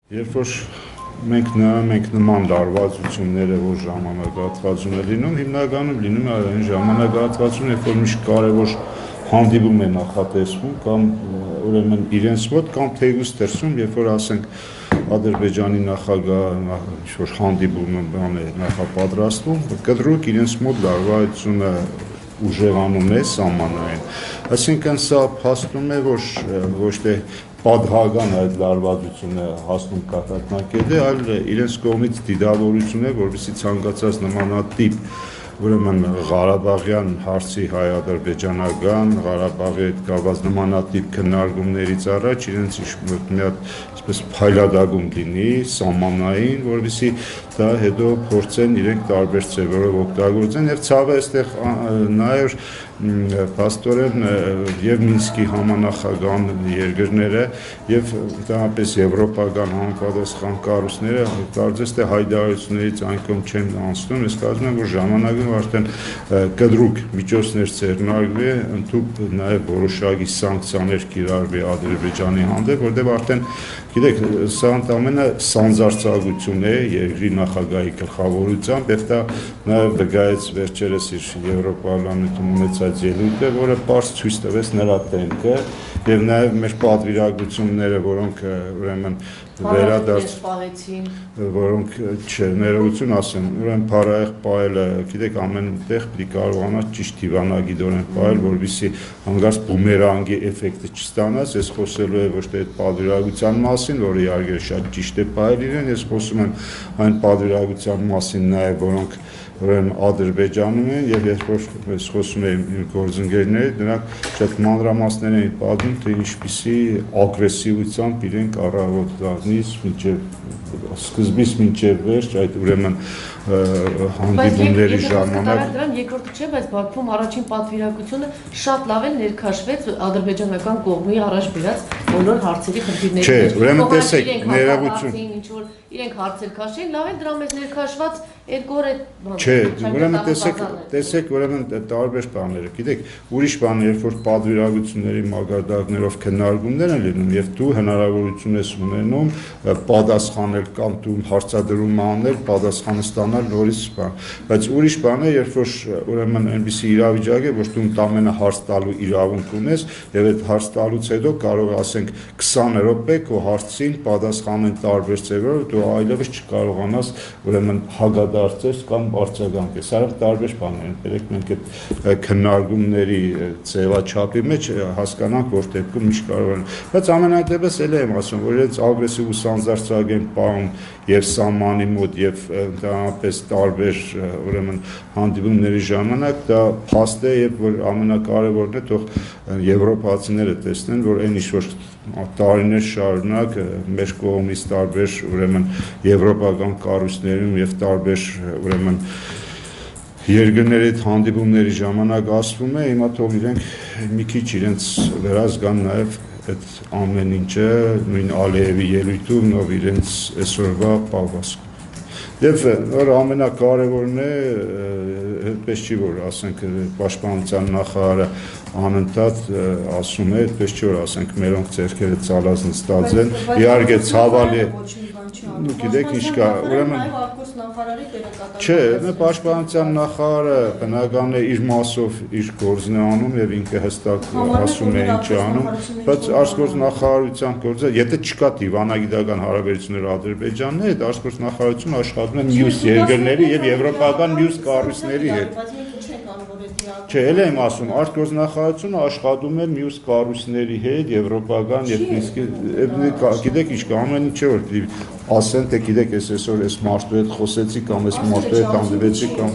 Երբ որ մենք նայում ենք նման լարվածությունները, որ ժամանակահատվածում է լինում, հիմնականում լինում է այն ժամանակահատվածում, երբ որ միշտ կարևոր հանդիպում է նախատեսվում կամ ուրեմն իրենց մոտ կամ թեւուց դրսում, երբ որ ասենք Ադրբեջանի նախագահը ինչ-որ հանդիպում է նախապատրաստվում, կտրուկ իրենց մոտ լարվածությունը ուժեղանում է սահմանային։ Այսինքն սա փաստում է, որ ոչ թե պատահական այդ լարվածությունը հասնում կատակնակետի, այլ իրենց կողմից դիտավորություն է, որովհետեւ ցանկացած նմանատիպ ուրեմն Ղարաբաղյան հարցի հայ-ադրբեջանական, Ղարաբաղի հետ կապված նմանատիպ քննարկումներից առաջ իրենց մի հատ այսպես փայլադագում լինի, սահմանային, որովհետեւ դա հետո փորձեն իրենք տարբեր ձևերով օգտագործեն եւ ցավը այստեղ նաեւ փաստորեն եւ Մինսկի համանախագահ երկրները եւ ընդհանրապես եվրոպական համապատասխան կառույցները կարծես թե հայտարարություններից այնքան չեն անցնում, ես կարծում եմ, որ ժամանակին արդեն կտրուկ միջոցներ ձեռնարկվի, ընդհանուր նաեւ որոշակի սանկցիաներ կիրառվի Ադրբեջանի հանդեպ, որտեղ արդեն գիտեք, սա ընդամենը սանձարձակություն է երկրի նախագահի գլխավորությամբ եւ դա նաեւ վկայեց վերջերս իր Եվրոպարլամենտում ունեցած ելույթը, որը պարզ ցույց տվեց նրա դեմքը եւ նաեւ մեր պատվիրակությունները, որոնք ուրեմն վերադարձին, որոնք ներողություն ասեմ, ուրեմն փարայեղ պահելը, գիտեք, ամենտեղ պիտի կարողանա ճիշտ դիվանագիտորեն պահել, որովհետեւ հանգարց բումերանգի էֆեկտը չստանաս, ես խոսելու եմ ոչ թե այդ պատվիրակության մասին, որը իհարկե շատ ճիշտ է պահել իրեն, ես խոսում եմ այն պատվիրակության մասին նաեւ, որոնք ուրեմն Ադրբեջանում են եւ երբ որ ես խոսում եմ իմ գործընկերների, նրանք շատ մանրամասներ են պատմում, թե ինչպիսի ագրեսիվությամբ իրենք առավոտից մինչեւ սկզբից մինչեւ վերջ այդ ուրեմն հանդիպումների ժամանակ դրան երկրորդը չէ, բայց Բաքվում առաջին պատվիրակությունը շատ լավ է ներքաշվեց ադրբեջանական կողմի առաջ բերած բոլոր հարցերի խնդիրների մեջ։ Չէ, ուրեմն տեսեք, ներողություն ինչ որ իրենք հարցեր քաշեն, լավ է դրա մեջ ներքաշված երկու օր է Չէ, ուրեմն տեսեք, ուրեմն տարբեր բաներ, գիտեք, ուրիշ բան երբ որ պատվիրակությունների մակարդակներով քննարկումներ են լինում եւ դու հնարավորություն ես ունենում պատասխանել կամ դու հարցադրում անել, պատասխանը ստանալ նորից բան, բայց ուրիշ բան է, երբ որ ուրեմն այնպիսի իրավիճակ է, որ դու ամենը հարց տալու իրավունք ունես եւ այդ հարց տալուց հետո կարող ասենք 20 րոպե քո հարցին պատասխանեն տարբեր ձևերով, դու այլևս չկարողանաս ուրեմն հագադարձես կամ արձագանքես։ Սրանք տարբեր բաներ են, երեք մենք այդ քննարկումների ձևաչափի մեջ հասկանանք, որ դեպքում ինչ կարող են, բայց ամենայնտեպս էլ եմ ասում, որ իրենց ագրեսիվ ու սանձարձակ են պահում եւ սահմանի մոտ եւ ընդհանրապես տարբեր ուրեմն հանդիպումների ժամանակ դա փաստ է եւ որ ամենակարևորն է թող եվրոպացիները տեսնեն, որ այն ինչ որ տարիներ շարունակ մեր կողմից տարբեր ուրեմն եվրոպական կառույցներում եւ տարբեր ուրեմն երկրների հետ հանդիպումների ժամանակ ասվում է, հիմա թող իրենք մի քիչ իրենց վերազգան նաեւ այդ ամեն ինչը նույն Ալիևի ելույթում նոր իրենց այսօրվա պահվածքում։ Եվ նոր ամենակարևորն է, այդպես չի որ ասենք պաշտպանության նախարարը անընդհատ ասում է, այդպես չի որ ասենք մերոնք ձեռքերը ցալած նստած են, իհարկե ցավալի է։ Ու գիտեք ինչ կա, ուրեմն Չէ, պաշտպանության նախարարը բնական է իր մասով իր գործն է անում եւ ինքը հստակ ասում է ինչ է անում, բայց արտգործ նախարարության գործը, եթե չկա դիվանագիտական հարաբերություններ Ադրբեջանի հետ, արտգործ նախարարությունը աշխատում է մյուս երկրների եւ եվրոպական մյուս կառույցների հետ։ Չէ, էլ եմ ասում, արտգործ նախարարությունը աշխատում է մյուս կառույցների հետ, եվրոպական եւ Մինսկի, գիտեք ինչ կա, ամեն ինչ չէ որ ասեն թե գիտեք ես այսօր այս մարդու հետ խոսեցի կամ այս մարդու հետ հանդիպեցի կամ